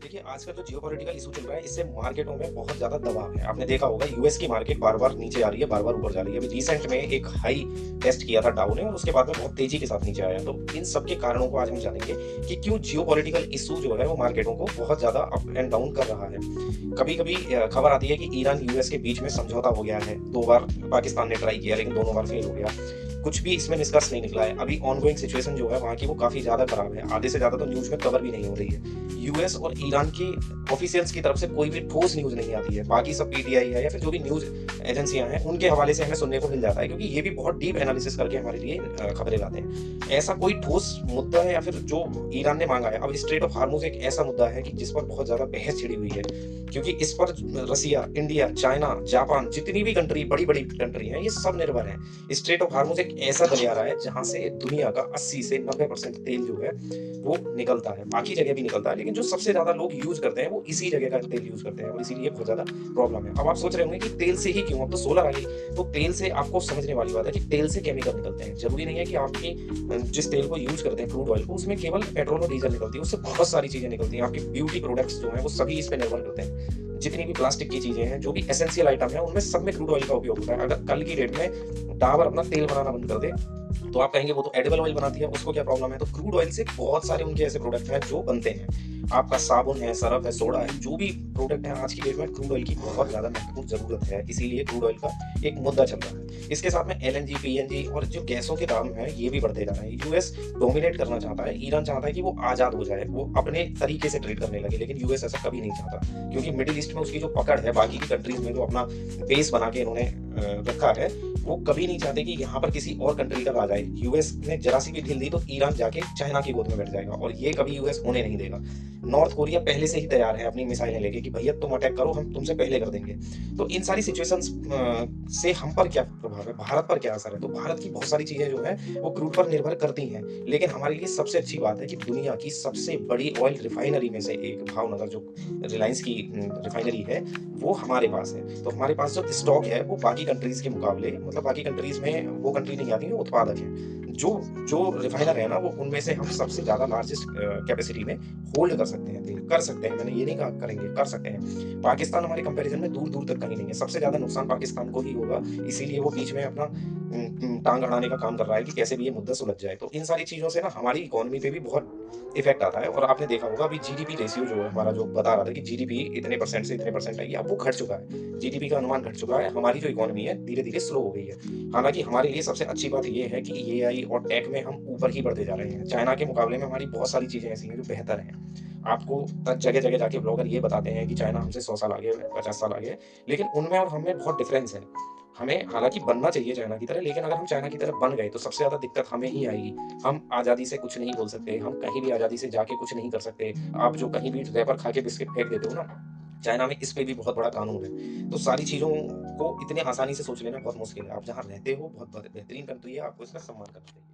देखिए, आज का जो जियोपॉलिटिकल इश्यू चल रहा है, इससे मार्केटों में बहुत ज़्यादा दबाव है। आपने देखा होगा यूएस की मार्केट बार-बार नीचे आ रही है, बार-बार ऊपर जा रही है। अभी रिसेंट में एक हाई टेस्ट किया था डाउ ने और उसके बाद में बहुत तेज़ी के साथ नीचे आया। तो इन सब के कारणों को आज हम जानेंगे कि क्यों जियोपॉलिटिकल इश्यू जो है वो मार्केटों को बहुत ज़्यादा अप एंड डाउन कर रहा है। कभी-कभी खबर आती है कि ईरान यूएस के बीच में समझौता हो गया है। 2 बार पाकिस्तान ने ट्राई किया लेकिन दोनों बार फेल हो गया। कुछ भी इसमें निष्कर्ष नहीं निकला है। अभी ऑनगोइंग सिचुएशन जो है वहाँ की वो काफ़ी ज़्यादा खराब है। आधे से ज़्यादा तो न्यूज़ में कवर भी नहीं हो रही है। यूएस और ईरान की ऑफिशियल्स की तरफ से कोई भी ठोस न्यूज़ नहीं आती है। बाकी सब पीटीआई है या फिर जो भी न्यूज़ एजेंसियाँ हैं, उनके हवाले से हमें सुनने को मिल जाता है क्योंकि ये भी बहुत डीप एनालिसिस करके हमारे लिए खबरें लाते हैं। ऐसा कोई ठोस मुद्दा है या फिर जो ईरान ने माँगा है, अब स्ट्रेट ऑफ हार्मुज़ एक ऐसा मुद्दा है कि जिस पर बहुत ज़्यादा बहस छिड़ी हुई है क्योंकि इस पर रसिया, इंडिया, चाइना, जापान जितनी भी कंट्री बड़ी-बड़ी कंट्री हैं, ये सब निर्भर हैं। स्ट्रेट ऑफ हार्मुज़ एक ऐसा गलियारा है जहाँ से दुनिया का 80 से 90% तेल जो है वो निकलता है। बाकी जगह भी निकलता है लेकिन जो सबसे ज़्यादा लोग यूज़ करते हैं वो इसी जगह का तेल यूज़ करते हैं और इसीलिए बहुत ज़्यादा प्रॉब्लम है। अब आप सोच रहे होंगे कि तेल से ही क्यों? अब तो सोलर आ गई। तो तेल से आपको समझने वाली बात है कि तेल से केमिकल निकलते हैं। ज़रूरी नहीं है कि आपकी जिस तेल को यूज़ करते हैं क्रूड ऑयल को उसमें केवल पेट्रोल और डीज़ल निकलती है। उससे बहुत सारी चीज़ें निकलती हैं। आपके ब्यूटी प्रोडक्ट्स जो हैं वो सभी इस पे निर्भर करते हैं। जितनी भी प्लास्टिक की चीज़ें हैं, जो भी एसेंशियल आइटम है उनमें सब में क्रूड ऑयल का उपयोग होता है। अगर कल की डेट में डाबर अपना तेल बनाना बंद कर दे तो आप कहेंगे वो तो एडिबल ऑयल बनाती है, उसको क्या प्रॉब्लम है? तो क्रूड ऑयल से बहुत सारे उनके ऐसे प्रोडक्ट हैं जो बनते हैं। आपका साबुन है, सरफ है, सोडा है, जो भी प्रोडक्ट है आज की डेट में क्रूड ऑयल की बहुत ज़्यादा महत्वपूर्ण ज़रूरत है। इसीलिए क्रूड ऑयल का एक मुद्दा चल रहा है। इसके साथ में एलएनजी, पीएनजी और जो गैसों के दाम हैं ये भी बढ़ते जा रहे हैं। यूएस डोमिनेट करना चाहता है, ईरान चाहता है कि वो आज़ाद हो जाए, वो अपने तरीके से ट्रेड करने लगे, लेकिन यूएस ऐसा कभी नहीं चाहता क्योंकि मिडिल ईस्ट में उसकी जो पकड़ है, बाकी की कंट्रीज़ में जो अपना बेस बना के इन्होंने रखा है, वो कभी नहीं चाहते कि यहाँ पर किसी और कंट्री का राज आए। यूएस ने जरा सी भी ढील दी तो ईरान जाके चाइना की गोद में बैठ जाएगा और ये कभी यूएस होने नहीं देगा। नॉर्थ कोरिया पहले से ही तैयार है अपनी मिसाइलें लेके कि भैया तुम अटैक करो, हम तुमसे पहले कर देंगे। तो इन सारी सिचुएशंस से हम पर क्या प्रभाव है, भारत पर क्या असर है? तो भारत की बहुत सारी चीज़ें जो हैं वो क्रूड पर निर्भर करती हैं। लेकिन हमारे लिए सबसे अच्छी बात है कि दुनिया की सबसे बड़ी ऑयल रिफाइनरी में से एक भावनगर जो रिलायंस की रिफाइनरी है, वो हमारे पास है। तो हमारे पास जो स्टॉक है वो बाकी कंट्रीज़ के मुकाबले मतलब बाकी कंट्रीज़ में वो कंट्री नहीं आती, वो उत्पादक हैं। जो जो रिफाइनर है ना वो उनमें से हम सबसे ज़्यादा लार्जेस्ट कैपेसिटी में होल्ड कर सकते हैं तेल, कर सकते हैं, मैंने ये नहीं कहा करेंगे, कर सकते हैं। पाकिस्तान हमारे कंपैरिज़न में दूर-दूर तक कहीं नहीं है, सबसे ज़्यादा नुकसान पाकिस्तान को ही होगा, इसीलिए वो बीच में अपना टाँग अड़ाने का काम कर रहा है कि कैसे भी ये मुद्दा सुलझ जाए। तो इन सारी चीज़ों से ना हमारी इकोनॉमी पे भी बहुत इफ़ेक्ट आता है और आपने देखा होगा अभी जीडीपी रेशियो जो है हमारा जो बता रहा था कि जीडीपी इतने परसेंट से इतने परसेंट आई है, अब वो घट चुका है। जीडीपी का अनुमान घट चुका है, हमारी जो इकोनॉमी है धीरे-धीरे स्लो हो गई है। हालाँकि हमारे लिए सबसे अच्छी बात ये है कि एआई और टेक में हम ऊपर ही बढ़ते जा रहे हैं। चाइना के मुकाबले में हमारी बहुत सारी चीज़ें ऐसी हैं जो बेहतर हैं। आपको जगह-जगह जाके ब्लॉगर ये बताते हैं कि चाइना हमसे 100 साल आगे है, 50 साल आगे है, लेकिन उनमें और हम में बहुत डिफरेंस है। हमें हालाँकि बनना चाहिए चाइना की तरह, लेकिन अगर हम चाइना की तरह बन गए तो सबसे ज़्यादा दिक्कत हमें ही आएगी। हम आज़ादी से कुछ नहीं बोल सकते, हम कहीं भी आज़ादी से जाके कुछ नहीं कर सकते। आप जो कहीं भी रैपर खा के बिस्किट फेंक देते हो ना, चाइना में इस पे भी बहुत बड़ा कानून है। तो सारी चीज़ों को इतने आसानी से सोच लेना बहुत मुश्किल है। आप जहाँ रहते हो बहुत बेहतरीन कंट्री है, आपको इसका सम्मान करना चाहिए।